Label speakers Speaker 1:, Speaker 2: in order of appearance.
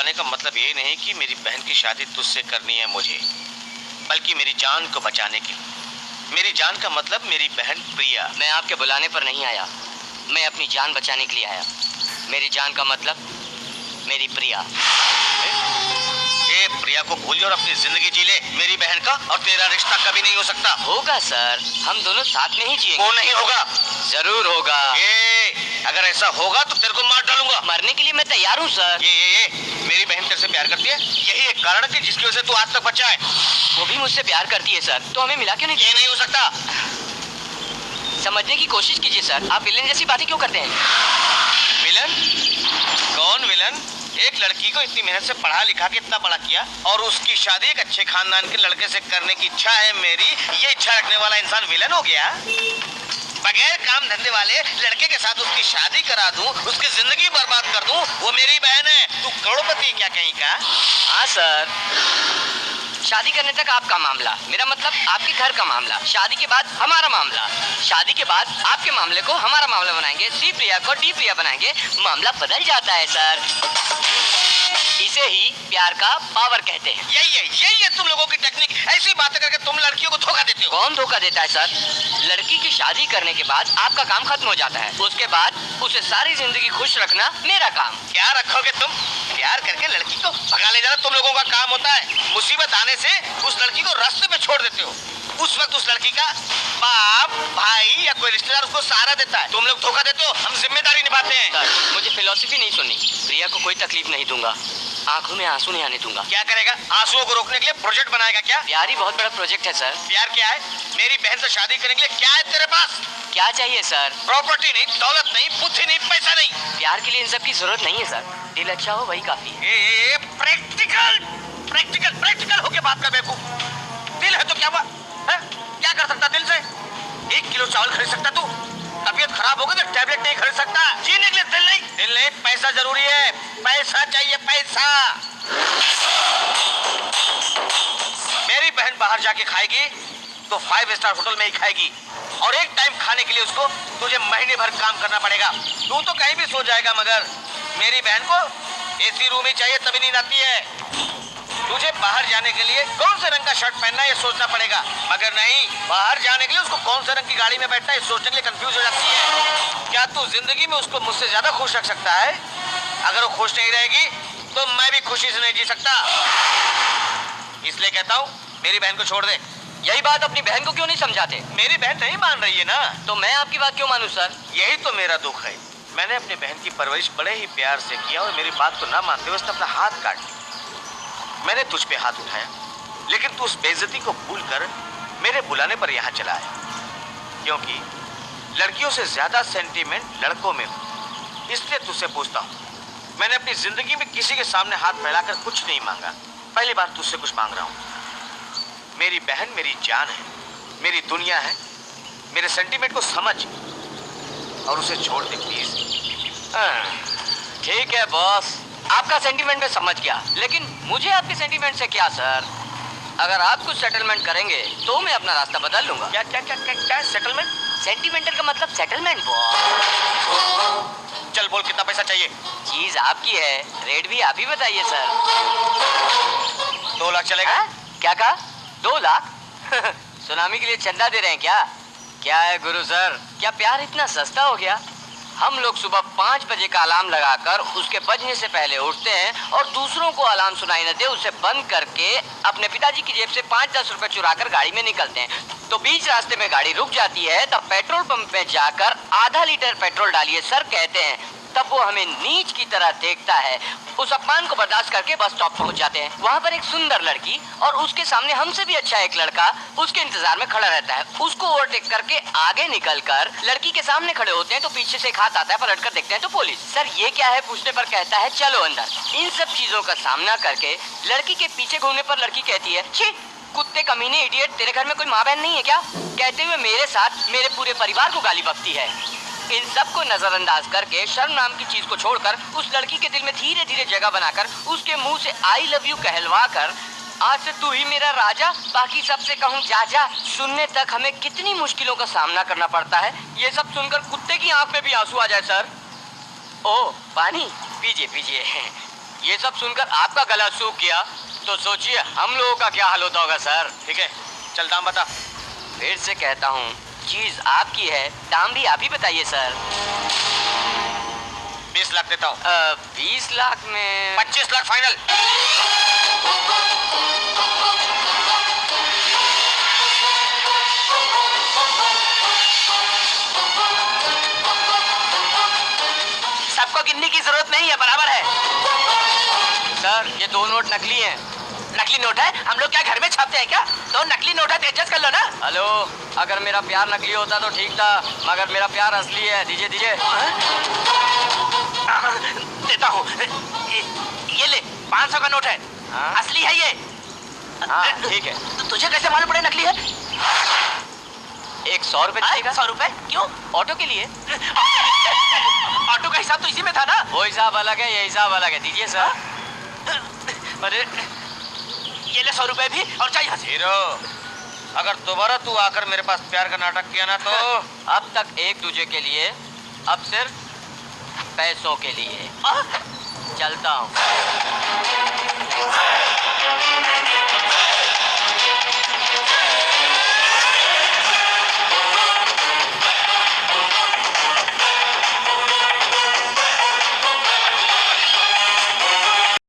Speaker 1: बताने का मतलब ये नहीं कि मेरी बहन की शादी तुझसे करनी है मुझे, बल्कि मेरी जान को बचाने के लिए। मेरी जान का मतलब मेरी बहन प्रिया।
Speaker 2: मैं आपके बुलाने पर नहीं आया, मैं अपनी जान बचाने के लिए आया। मेरी जान का मतलब मेरी प्रिया।
Speaker 1: ए, प्रिया को भूल जा और अपनी जिंदगी जी ले। मेरी बहन का और तेरा रिश्ता कभी नहीं हो सकता।
Speaker 2: होगा सर, हम दोनों साथ में ही जिएंगे।
Speaker 1: वो नहीं होगा।
Speaker 2: जरूर होगा।
Speaker 1: अगर ऐसा होगा तो तेरे को मार डालूंगा।
Speaker 2: मरने के लिए मैं तैयार हूँ सर।
Speaker 1: मेरी बहन तेरे से प्यार करती है, यही एक कारण है जिसकी वजह से तू आज तक बचा है।
Speaker 2: वो भी मुझसे प्यार करती है सर, तो हमें मिला क्यों नहीं?
Speaker 1: ये नहीं हो सकता।
Speaker 2: समझने की कोशिश कीजिए सर, आप विलन जैसी बातें क्यों करते हैं?
Speaker 1: विलन? कौन विलन? एक लड़की को इतनी मेहनत से पढ़ा लिखा के इतना बड़ा किया और उसकी शादी एक अच्छे खानदान के लड़के से करने की इच्छा है मेरी, ये इच्छा रखने वाला इंसान विलन हो गया? बगैर काम धंधे वाले लड़के के साथ उसकी शादी करा दूं, उसकी जिंदगी बर्बाद कर दूं, वो मेरी बहन है। तू करोड़पति क्या कहीं का?
Speaker 2: हाँ सर, शादी करने तक आपका मामला, मेरा मतलब आपके घर का मामला। शादी के बाद हमारा मामला, शादी के बाद आपके मामले को हमारा मामला बनाएंगे, सी प्रिया को डी प्रिया बनाएंगे, मामला बदल जाता है सर। इसे ही प्यार का पावर कहते हैं।
Speaker 1: यही है तुम लोगों की टेक्निक। ऐसी बातें करके तुम लड़कियों को धोखा देते हो।
Speaker 2: कौन धोखा देता है सर? लड़की की शादी करने के बाद आपका काम खत्म हो जाता है, उसके बाद उसे सारी जिंदगी खुश रखना मेरा काम।
Speaker 1: क्या रखोगे तुम? प्यार करके लड़की को भगा ले जाना तुम लोगों का काम होता है। मुसीबत आने से उस लड़की को रास्ते पे छोड़ देते हो। उस वक्त उस लड़की का बाप, भाई या कोई रिश्तेदार उसको सहारा देता है। तुम लोग धोखा देते हो, हम जिम्मेदारी निभाते हैं।
Speaker 2: सर, मुझे फिलॉसफी नहीं सुननी। प्रिया को कोई तकलीफ नहीं दूंगा, आंखों में आंसू नहीं आने दूंगा।
Speaker 1: क्या करेगा? आंसुओं को रोकने के लिए प्रोजेक्ट बनाएगा क्या?
Speaker 2: प्यार ही बहुत बड़ा प्रोजेक्ट है सर।
Speaker 1: प्यार क्या है? मेरी बहन से शादी करने के लिए क्या है तेरे पास?
Speaker 2: क्या चाहिए सर?
Speaker 1: प्रॉपर्टी नहीं, दौलत नहीं, बुद्धि नहीं, पैसा नहीं।
Speaker 2: प्यार के लिए इन सब की जरूरत नहीं है सर, दिल अच्छा हो वही काफी है।
Speaker 1: प्रैक्टिकल प्रैक्टिकल प्रैक्टिकल होके बात कर बेवकूफ। दिल है तो क्या हुआ? क्या कर सकता दिल से? 1 किलो चावल खरीद सकता तू? तबीयत खराब हो गई तो टैबलेट नहीं खरीद सकता। जीने के लिए दिल नहीं, पैसा जरूरी है। पैसा चाहिए, पैसा। मेरी बहन बाहर जाके खाएगी तो 5 स्टार होटल में ही खाएगी, और एक टाइम खाने के लिए उसको तुझे महीने भर काम करना पड़ेगा। तू तो कहीं भी सो जाएगा, मगर मेरी बहन को एसी रूम ही चाहिए, तभी नींद आती है। तुझे बाहर जाने के लिए कौन से रंग का शर्ट पहनना है ये सोचना पड़ेगा, मगर नहीं, बाहर जाने के लिए उसको कौन से रंग की गाड़ी में बैठना है सोचने के लिए कंफ्यूज हो जाती है। क्या तू जिंदगी में उसको मुझसे ज्यादा खुश रख सकता है? अगर वो खुश नहीं रहेगी तो मैं भी खुशी से नहीं जी सकता। इसलिए कहता हूँ मेरी बहन को छोड़ दे।
Speaker 2: यही बात अपनी बहन को क्यों नहीं समझाते?
Speaker 1: मेरी बहन नहीं मान रही है ना,
Speaker 2: तो मैं आपकी बात क्यों मानूं सर?
Speaker 1: यही तो मेरा दुख है। मैंने अपनी बहन की परवरिश बड़े ही प्यार से किया और मेरी बात को ना मानते हुए उसने अपना हाथ काट लिया। मैंने तुझ पे हाथ उठाया, लेकिन तू उस बेइज्जती को भूलकर मेरे बुलाने पर यहाँ चला आया, क्योंकि लड़कियों से ज्यादा सेंटीमेंट लड़कों में हो। इसलिए तुझसे पूछता हूँ, मैंने अपनी जिंदगी में किसी के सामने हाथ फैलाकर कुछ नहीं मांगा, पहली बार तुझसे कुछ मांग रहा हूँ। मेरी बहन मेरी जान है, मेरी दुनिया है, मेरे सेंटीमेंट को समझ और उसे छोड़ दे प्लीज।
Speaker 2: ठीक है बॉस, आपका सेंटीमेंट में समझ गया, लेकिन मुझे आपके सेंटीमेंट से क्या सर? अगर आप कुछ सेटलमेंट करेंगे तो मैं अपना रास्ता बदल लूंगा।
Speaker 1: क्या क्या क्या क्या, क्या सेटलमेंट?
Speaker 2: सेंटिमेंटल का मतलब सेटलमेंट बॉस।
Speaker 1: चल बोल, कितना पैसा चाहिए?
Speaker 2: चीज आपकी है, रेट भी आप ही बताइए सर।
Speaker 1: 2 लाख चलेगा?
Speaker 2: क्या कहा? 2 लाख? सुनामी के लिए चंदा दे रहे हैं क्या? क्या है गुरु सर, क्या प्यार इतना सस्ता हो गया? हम लोग सुबह 5 बजे का अलार्म लगाकर उसके बजने से पहले उठते हैं और दूसरों को अलार्म सुनाई न दे उसे बंद करके अपने पिताजी की जेब से 5-10 रुपए चुराकर गाड़ी में निकलते हैं। तो बीच रास्ते में गाड़ी रुक जाती है, तब पेट्रोल पंप में जाकर आधा लीटर पेट्रोल डालिए सर कहते हैं। तब वो हमें नीच की तरह देखता है। उस अपमान को बर्दाश्त करके बस स्टॉप पहुंच जाते हैं। वहाँ पर एक सुंदर लड़की और उसके सामने हमसे भी अच्छा एक लड़का उसके इंतजार में खड़ा रहता है। उसको ओवरटेक करके आगे निकलकर लड़की के सामने खड़े होते हैं तो पीछे से एक हाथ आता है, पलट कर देखते हैं तो पुलिस। सर ये क्या है पूछने पर कहता है चलो अंदर। इन सब चीजों का सामना करके लड़की के पीछे घूमने पर लड़की कहती है छी कुत्ते कमीने इडियट, तेरे घर में कोई माँ बहन नहीं है क्या? कहते हुए मेरे साथ मेरे पूरे परिवार को गाली बकती है। इन सब को नजरअंदाज करके शर्म नाम की चीज को छोड़कर उस लड़की के दिल में धीरे धीरे जगह बनाकर उसके मुंह से आई लव यू कहलवा कर आज से तू ही मेरा राजा, बाकी सबसे कहूँ जा जा। सुनने तक हमें कितनी मुश्किलों का सामना करना पड़ता है, ये सब सुनकर कुत्ते की आंख में भी आंसू आ जाए सर। ओ पानी पीजिए पीजिए। ये सब सुनकर आपका गला सूख गया तो सोचिए हम लोगों का क्या हाल होता होगा सर।
Speaker 1: ठीक है, चल दाम बता।
Speaker 2: फिर से कहता हूँ, चीज आपकी है, दाम भी आप ही बताइए सर।
Speaker 1: 20 लाख देता हूँ।
Speaker 2: 20 लाख में
Speaker 1: 25 लाख फाइनल।
Speaker 2: सबको गिनने की जरूरत नहीं है, बराबर है। सर ये 2 नोट नकली हैं।
Speaker 3: नकली नोट है? हम लोग क्या घर में छापते हैं क्या? तो नकली नोट है तो एडजस्ट कर लो ना।
Speaker 2: हेलो, अगर मेरा प्यार नकली होता तो ठीक था, मगर मेरा प्यार असली है। दीजिए दीजिए।
Speaker 3: देता हूँ। ये ले, 500 का नोट है।
Speaker 2: हाँ?
Speaker 3: असली है ये।
Speaker 2: हाँ ठीक है।
Speaker 3: तो तुझे कैसे मालूम पड़े नकली है?
Speaker 2: एक 100 रुपए दीजिएगा।
Speaker 3: 100 रुपए? क्यों?
Speaker 2: ऑटो के लिए।
Speaker 3: ऑटो का हिसाब तो इसी में था ना।
Speaker 2: वो हिसाब अलग है, ये हिसाब अलग है। दीजिए सर।
Speaker 3: अरे ये ले 100 रुपए भी और चाहिए।
Speaker 1: हीरो, अगर दोबारा तू आकर मेरे पास प्यार का नाटक किया ना तो
Speaker 2: अब तक एक दूजे के लिए, अब सिर्फ पैसों के लिए। चलता हूँ।